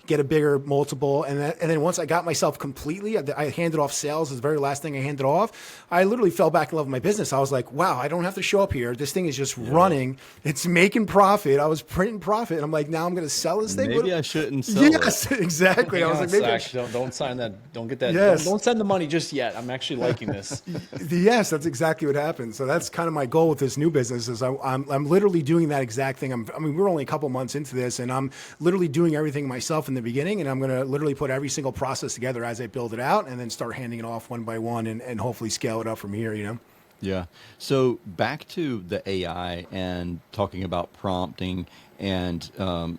get a bigger multiple? And then once I got myself completely, I handed off sales as the very last thing I handed off. I literally fell back in love with my business. I was like, wow, I don't have to show up here. this thing is just running. It's making profit. I was printing profit. And I'm like, now I'm going to sell this thing. Maybe I shouldn't sell yes, it. exactly. I was like, maybe don't sign that. Don't get that. Yes. Don't send the money just yet. I'm actually liking this. Yes, that's exactly what happened. So that's kind of my goal with this new business is I'm literally doing that exact thing. I mean, we're only a couple months into this, and I'm literally doing everything myself in the beginning, and I'm going to literally put every single process together as I build it out, and then start handing it off one by one, and hopefully scale it up from here. Yeah. So back to the AI and talking about prompting, and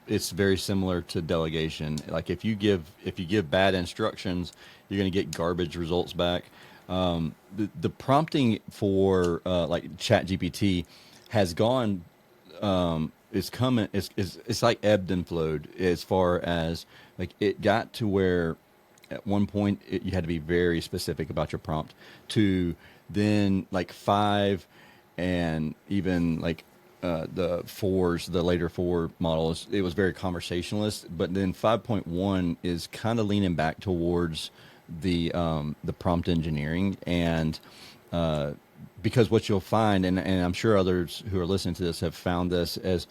it's very similar to delegation. Like if you give bad instructions, you're going to get garbage results back. The prompting for like ChatGPT has gone. It's coming. It's like ebbed and flowed as far as like it got to where at one point you had to be very specific about your prompt to then like 5 and even like the 4s, the later 4 models, it was very conversationalist. But then 5.1 is kind of leaning back towards the prompt engineering, and because what you'll find, and I'm sure others who are listening to this have found this, as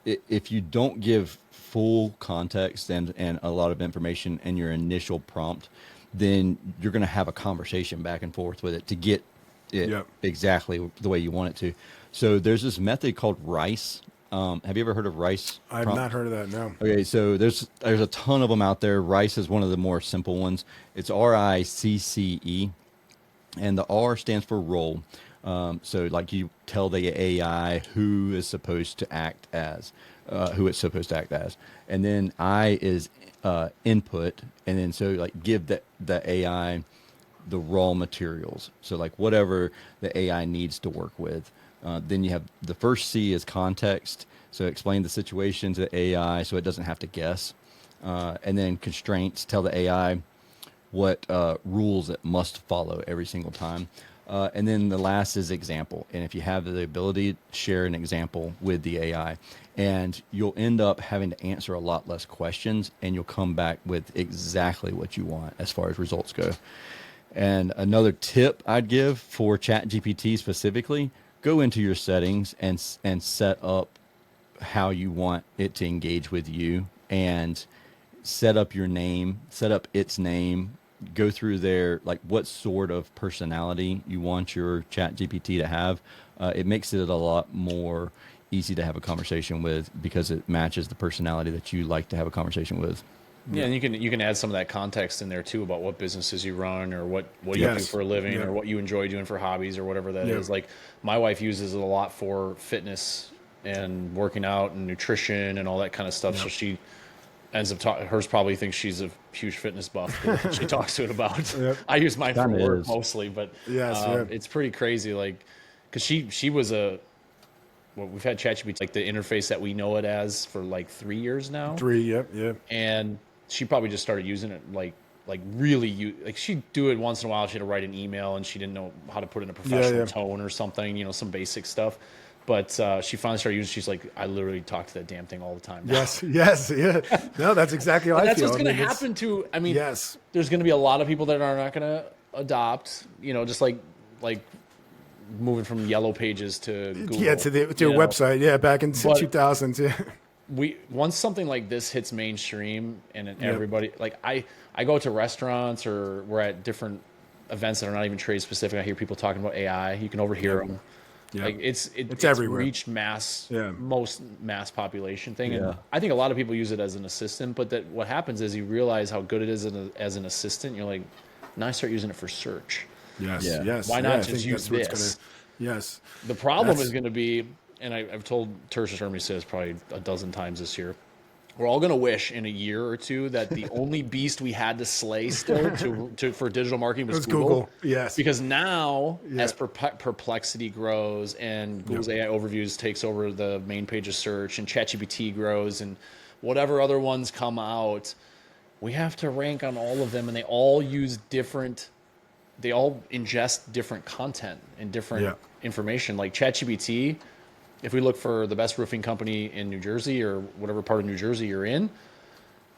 if you don't give full context and a lot of information in your initial prompt, then you're going to have a conversation back and forth with it to get it exactly the way you want it to. So there's this method called RICE. Have you ever heard of RICE? I've not heard of that, no. Okay, so there's a ton of them out there. RICE is one of the more simple ones. It's RICCE, and the R stands for role. So like you tell the AI who is supposed to act as, who it's supposed to act as. And then I is input, and then so like give the AI the raw materials. So like whatever the AI needs to work with. Then you have the first C is context. So explain the situation to the AI so it doesn't have to guess. And then constraints, tell the AI what rules it must follow every single time. And then the last is example. And if you have the ability, share an example with the AI. And you'll end up having to answer a lot less questions, and you'll come back with exactly what you want as far as results go. And another tip I'd give for ChatGPT specifically, go into your settings and set up how you want it to engage with you, and set up your name, set up its name, go through there, like what sort of personality you want your ChatGPT to have. It makes it a lot more easy to have a conversation with because it matches the personality that you like to have a conversation with. Yeah, and you can add some of that context in there too about what businesses you run, or what you do for a living, or what you enjoy doing for hobbies, or whatever that is. Like my wife uses it a lot for fitness and working out and nutrition and all that kind of stuff. So she ends up hers probably thinks she's a huge fitness buff. She talks to it about. I use mine for work mostly, but it's pretty crazy. Like, because she was we've had ChatGPT, like the interface that we know it as, for like 3 years now. 3, And she probably just started using it like really she'd do it once in a while. She had to write an email and she didn't know how to put in a professional tone or something, some basic stuff. But she finally started using. She's like, I literally talk to that damn thing all the time now. Yes. No, that's exactly how I feel. That's what's going to happen to. I mean, there's going to be a lot of people that are not going to adopt. Just like moving from yellow pages to Google. Yeah, to a website. Yeah, back in 2000s. Yeah. Once something like this hits mainstream and everybody, like I go to restaurants, or we're at different events that are not even trade specific. I hear people talking about AI. You can overhear them. Yeah. Like it's everywhere. Reached most mass population thing. And I think a lot of people use it as an assistant, but that what happens is you realize how good it is as an assistant. You're like, now I start using it for search. Yes. Why not just use this? Yes. The problem is going to be, and I've told Tersh has heard me say this probably a dozen times this year, we're all going to wish in a year or two that the only beast we had to slay still for digital marketing was Google. Yes. Because now, as Perplexity grows and Google's AI Overviews takes over the main page of search, and ChatGPT grows, and whatever other ones come out, we have to rank on all of them, and they all ingest different content and different information. Like ChatGPT, if we look for the best roofing company in New Jersey, or whatever part of New Jersey you're in,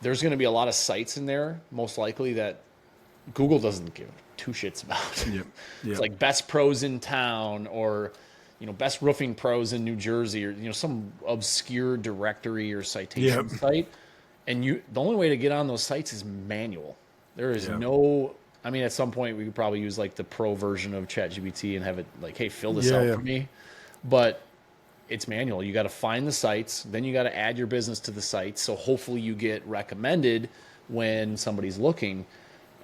there's going to be a lot of sites in there, most likely, that Google doesn't give two shits about. It's like best pros in town, or best roofing pros in New Jersey, or some obscure directory or citation site. And the only way to get on those sites is manual. There is no, I mean, at some point we could probably use like the pro version of ChatGPT and have it like, hey, fill this out for me. But it's manual. You got to find the sites, then you got to add your business to the sites. So hopefully you get recommended when somebody's looking,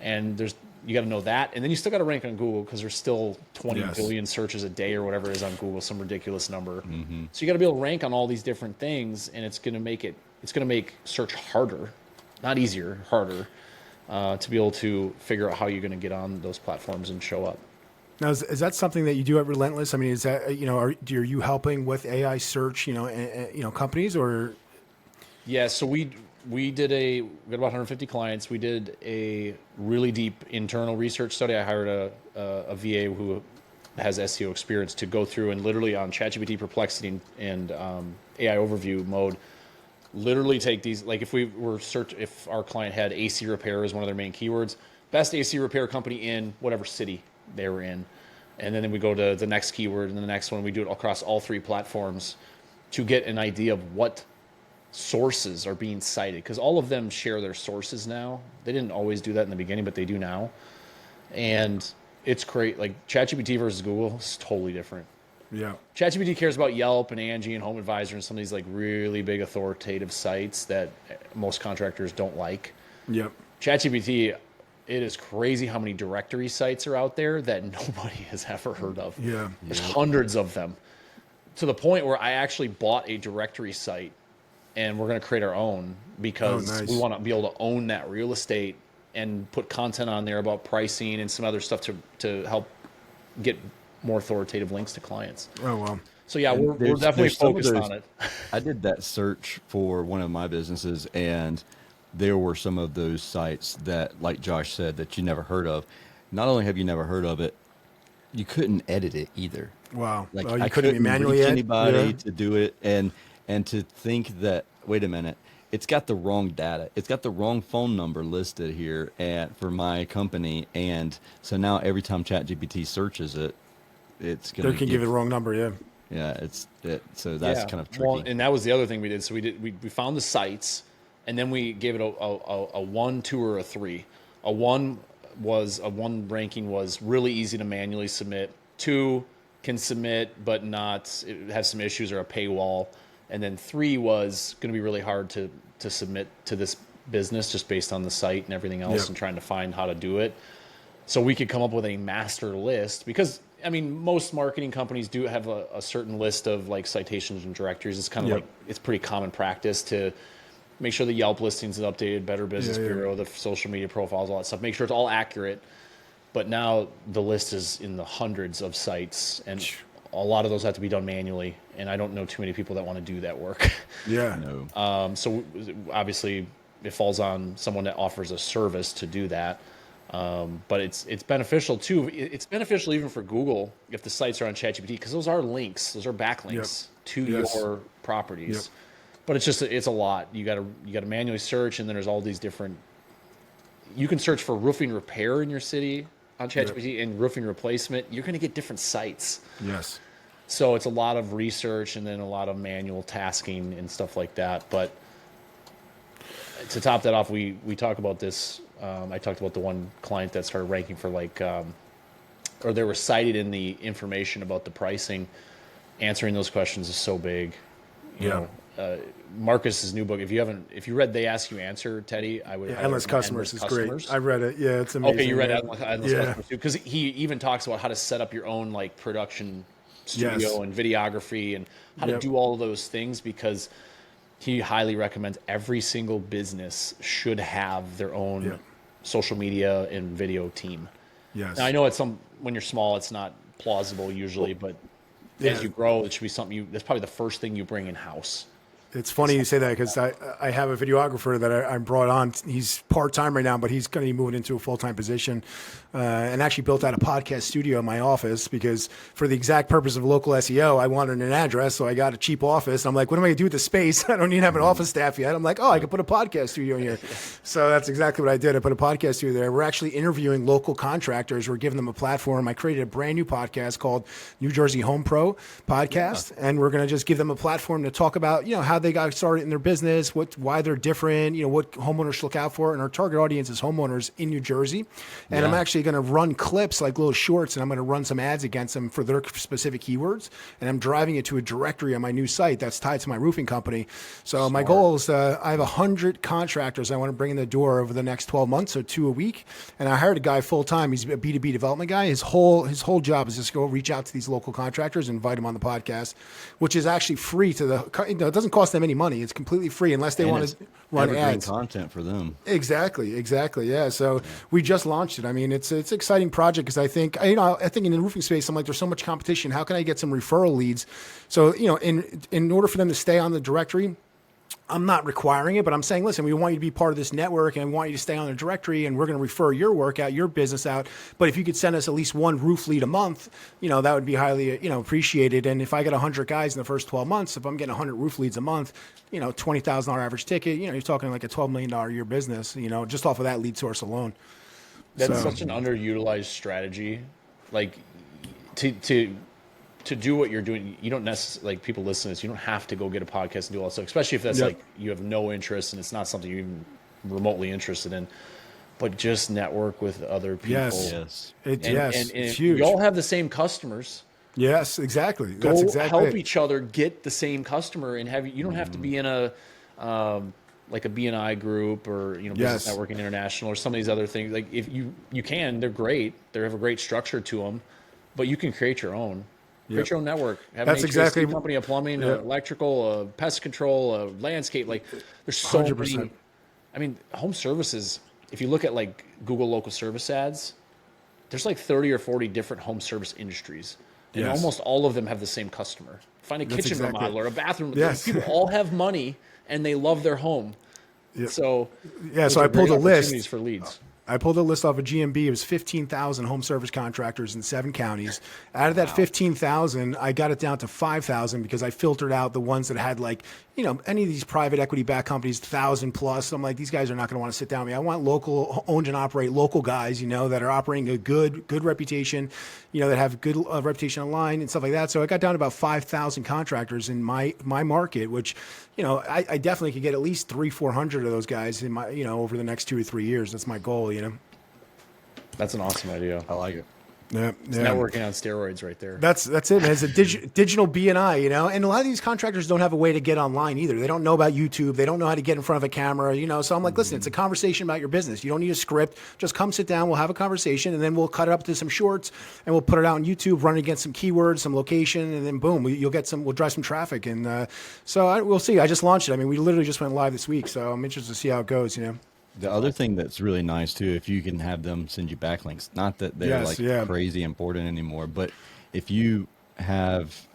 and you got to know that. And then you still got to rank on Google, because there's still 20 billion searches a day or whatever it is on Google, some ridiculous number. So you got to be able to rank on all these different things, and it's going to make search harder, not easier, harder, to be able to figure out how you're going to get on those platforms and show up. Now, is that something that you do at Relentless? I mean, is that, are you helping with AI search, companies, or? Yeah, so we got about 150 clients. We did a really deep internal research study. I hired a VA who has SEO experience to go through and literally on ChatGPT, Perplexity, and AI overview mode, literally take these, like if our client had AC repair as one of their main keywords, best AC repair company in whatever city they were in. And then we go to the next keyword and the next one. We do it across all three platforms to get an idea of what sources are being cited, because all of them share their sources now. They didn't always do that in the beginning, but they do now. And it's great. Like ChatGPT versus Google is totally different. Yeah. ChatGPT cares about Yelp and Angie and Home Advisor and some of these like really big authoritative sites that most contractors don't like. Yep. ChatGPT, it is crazy how many directory sites are out there that nobody has ever heard of. Yeah. There's hundreds of them, to the point where I actually bought a directory site, and we're going to create our own, because we want to be able to own that real estate and put content on there about pricing and some other stuff to help get more authoritative links to clients. Oh, wow. So yeah, we're definitely focused on it. I did that search for one of my businesses, and there were some of those sites that, like Josh said, that you never heard of. Not only have you never heard of it, you couldn't edit it either. Wow. Like you I couldn't manually reach edit anybody to do it, and to think that, wait a minute, it's got the wrong data. It's got the wrong phone number listed here for my company, and so now every time ChatGPT searches it, it's going to give it the wrong number. Yeah. Yeah, so that's kind of tricky. Well, and that was the other thing we did. So we found the sites, and then we gave it a 1, 2, or a 3. A 1 ranking was really easy to manually submit. 2 can submit, but it has some issues or a paywall. And then 3 was going to be really hard to submit to this business, just based on the site and everything else, and trying to find how to do it. So we could come up with a master list, because I mean, most marketing companies do have a certain list of like citations and directories. It's kind of like, it's pretty common practice to make sure the Yelp listings is updated, Better Business Bureau, the social media profiles, all that stuff. Make sure it's all accurate. But now the list is in the hundreds of sites, and a lot of those have to be done manually. And I don't know too many people that want to do that work. Yeah. No. So obviously it falls on someone that offers a service to do that. But it's beneficial too. It's beneficial even for Google if the sites are on ChatGPT, because those are links, those are backlinks to your properties. Yep. But it's a lot. You got to manually search, and then there's all these different. You can search for roofing repair in your city on ChatGPT and roofing replacement. You're going to get different sites. Yes. So it's a lot of research and then a lot of manual tasking and stuff like that. But to top that off, we talk about this. I talked about the one client that started ranking for or they were cited in the information about the pricing. Answering those questions is so big. You know, Marcus's new book. If you read They Ask You Answer, Teddy, I would. Endless Customers is great. I read it. Yeah, it's amazing. Okay, you read Endless Customers too, because he even talks about how to set up your own like production studio and videography and how to do all of those things, because he highly recommends every single business should have their own social media and video team. Yes. Now, I know when you're small, it's not plausible usually, but as you grow, it should be something that's probably the first thing you bring in house. It's funny you say that because I have a videographer that I brought on. He's part-time right now, but he's going to be moving into a full-time position and actually built out a podcast studio in my office because for the exact purpose of local SEO, I wanted an address. So I got a cheap office. I'm like, what am I going to do with the space? I don't even have an office staff yet. I'm like, oh, I could put a podcast studio in here. So that's exactly what I did. I put a podcast studio there. We're actually interviewing local contractors. We're giving them a platform. I created a brand new podcast called New Jersey Home Pro Podcast. And we're going to just give them a platform to talk about, how they got started in their business, why they're different, what homeowners should look out for. And our target audience is homeowners in New Jersey. And I'm actually going to run clips like little shorts, and I'm going to run some ads against them for their specific keywords. And I'm driving it to a directory on my new site that's tied to my roofing company. So my goal is I have 100 contractors I want to bring in the door over the next 12 months, so 2 a week. And I hired a guy full time. He's a B2B development guy. His whole job is just go reach out to these local contractors and invite them on the podcast, which is actually free to it doesn't cost them any money. It's completely free unless they want to run ads. Content for them. Exactly. Yeah. So we just launched it. I mean, it's an exciting project because I think in the roofing space, I'm like, there's so much competition. How can I get some referral leads? So, in order for them to stay on the directory, I'm not requiring it, but I'm saying, listen, we want you to be part of this network and we want you to stay on the directory and we're going to refer your work out, your business out. But if you could send us at least one roof lead a month, that would be highly, appreciated. And if I get 100 guys in the first 12 months, if I'm getting 100 roof leads a month, $20,000 average ticket, you're talking like a $12 million a year business, just off of that lead source alone. That's such an underutilized strategy. Like to do what you're doing, you don't necessarily, like people listen to this, you don't have to go get a podcast and do all that stuff, especially if that's like you have no interest and it's not something you're even remotely interested in, but just network with other people. Yes. It's huge. You all have the same customers. Yes, exactly. Go That's exactly help each other get the same customer and you don't have to be in a, like a BNI group or, Business Networking International or some of these other things. Like if you can, they're great. They have a great structure to them, but you can create your own. Create your own network. Have That's an HVAC exactly company, a plumbing, electrical, pest control, landscape. Like there's so 100%. many. I mean, home services. If you look at like Google local service ads, there's like 30 or 40 different home service industries, and almost all of them have the same customer. Find a kitchen remodeler, a bathroom. Yes. People all have money and they love their home. Yep. So so I pulled a list for leads. I pulled a list off of GMB. It was 15,000 home service contractors in 7 counties. Out of that 15,000, I got it down to 5,000 because I filtered out the ones that had like, any of these private equity backed companies, 1,000 plus. I'm like, these guys are not going to want to sit down with me. I want local, owned and operate local guys, that are operating a good reputation, that have good reputation online and stuff like that. So I got down to about 5,000 contractors in my market, which, I definitely could get at least 300-400 of those guys in my, over the next 2 or 3 years. That's my goal, That's an awesome idea. I like it. Yeah, It's networking on steroids right there. That's it, man. It's a digital BNI, and a lot of these contractors don't have a way to get online either. They don't know about YouTube. They don't know how to get in front of a camera, So I'm like, listen, it's a conversation about your business. You don't need a script. Just come sit down. We'll have a conversation, and then we'll cut it up to some shorts, and we'll put it out on YouTube, run it against some keywords, some location, and then boom, we'll drive some traffic. And we'll see. I just launched it. I mean, we literally just went live this week, so I'm interested to see how it goes, The other thing that's really nice too, if you can have them send you backlinks, not that they're crazy important anymore, but if you have,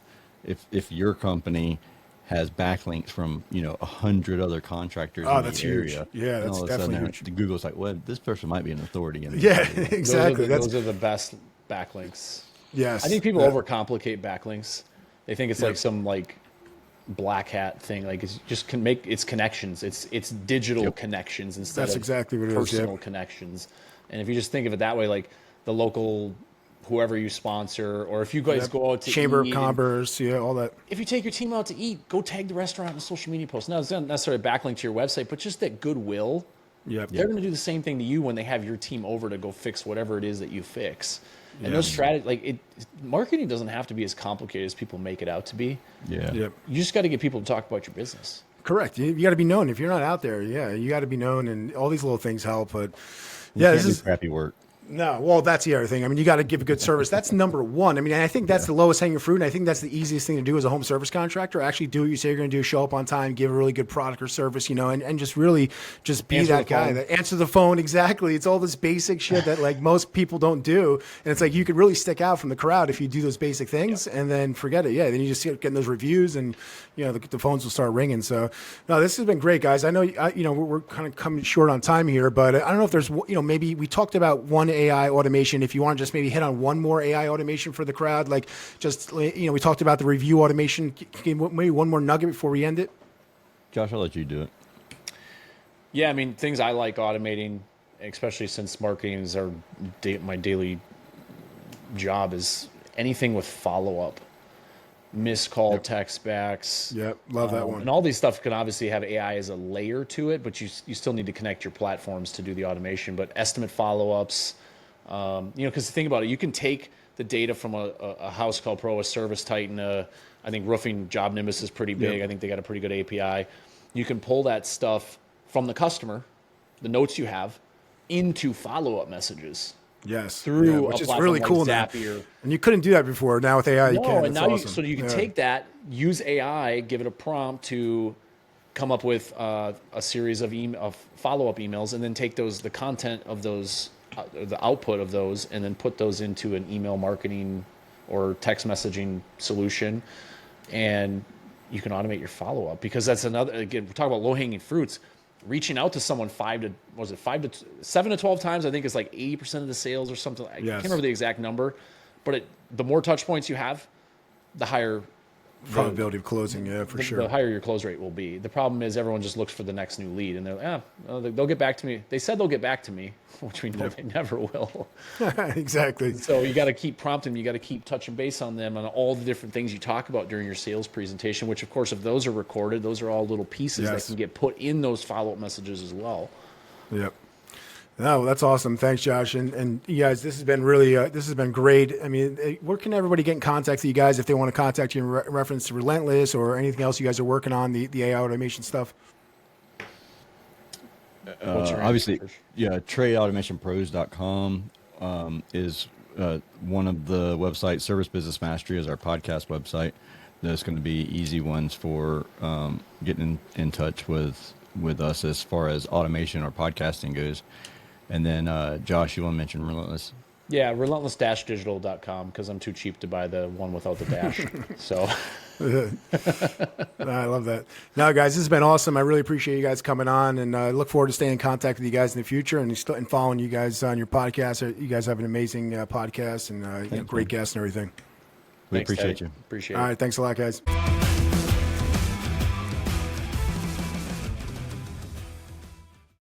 if your company has backlinks from 100 other contractors in that's the area, huge. Yeah, that's definitely huge. Google's like, well, this person might be an authority in this area. Exactly. Those are the best backlinks. Yes, I think people overcomplicate backlinks. They think it's like some black hat thing. Like it's just it's connections. It's digital connections instead of exactly what it is, personal connections. And if you just think of it that way, like the local whoever you sponsor, or if you guys go out to Chamber eat of Commerce, all that. If you take your team out to eat, go tag the restaurant in a social media post. Now, it's not necessarily a backlink to your website, but just that goodwill. They're going to do the same thing to you when they have your team over to go fix whatever it is that you fix. And those strategies, marketing doesn't have to be as complicated as people make it out to be. You just got to get people to talk about your business. Correct. You got to be known. If you're not out there, you got to be known, and all these little things help. But this is crappy work. No, well, that's the other thing. I mean, you got to give a good service. That's number one. I mean, I think that's the lowest hanging fruit, and I think that's the easiest thing to do as a home service contractor. Actually do what you say you're going to do, show up on time, give a really good product or service, and just really just be that guy that answer the phone. Exactly. It's all this basic shit that like most people don't do, and it's like you could really stick out from the crowd if you do those basic things, and then forget it. Yeah, then you just start getting those reviews, and the phones will start ringing. So, no, this has been great, guys. I know we're kind of coming short on time here, but I don't know if there's maybe we talked about one AI automation. If you want to just maybe hit on one more AI automation for the crowd, like just, we talked about the review automation. Maybe one more nugget before we end it. Josh, I'll let you do it. Yeah, I mean, things I like automating, especially since marketing is my daily job, is anything with follow-up, missed call, text backs. Yep, love that one. And all these stuff can obviously have AI as a layer to it, but you still need to connect your platforms to do the automation. But estimate follow-ups, because think about it, you can take the data from a House Call Pro, a Service Titan, I think Roofing Job Nimbus is pretty big. Yep. I think they got a pretty good API. You can pull that stuff from the customer, the notes you have, into follow-up messages. Yes, through which a is platform really like cool. Zapier. And you couldn't do that before. Now with AI, you can. And now awesome. so you can take that, use AI, give it a prompt to come up with a series of follow-up emails, and then take the content of those, the output of those, and then put those into an email marketing or text messaging solution, and you can automate your follow-up. Because that's another, again, we're talking about low-hanging fruits. Reaching out to someone 7 to 12 times, I think is like 80% of the sales or something. I can't remember the exact number, but the more touch points you have, the higher probability of closing. Yeah, for sure. The higher your close rate will be. The problem is everyone just looks for the next new lead, and they're they'll get back to me. They said they'll get back to me, which we know they never will. Exactly. So you got to keep prompting them. You got to keep touching base on them on all the different things you talk about during your sales presentation, which of course, if those are recorded, those are all little pieces that can get put in those follow-up messages as well. Yep. No, that's awesome. Thanks, Josh. And you guys, this has been really, this has been great. I mean, where can everybody get in contact with you guys if they want to contact you in reference to Relentless or anything else you guys are working on, the AI automation stuff? Obviously, tradeautomationpros.com is one of the websites. Service Business Mastery is our podcast website. There's going to be easy ones for getting in touch with us as far as automation or podcasting goes. And then, Josh, you want to mention Relentless? Yeah, relentless-digital.com, because I'm too cheap to buy the one without the dash. So I love that. Now, guys, this has been awesome. I really appreciate you guys coming on, and I look forward to staying in contact with you guys in the future and following you guys on your podcast. You guys have an amazing podcast and great guests and everything. We appreciate you. Appreciate it. All right, thanks a lot, guys.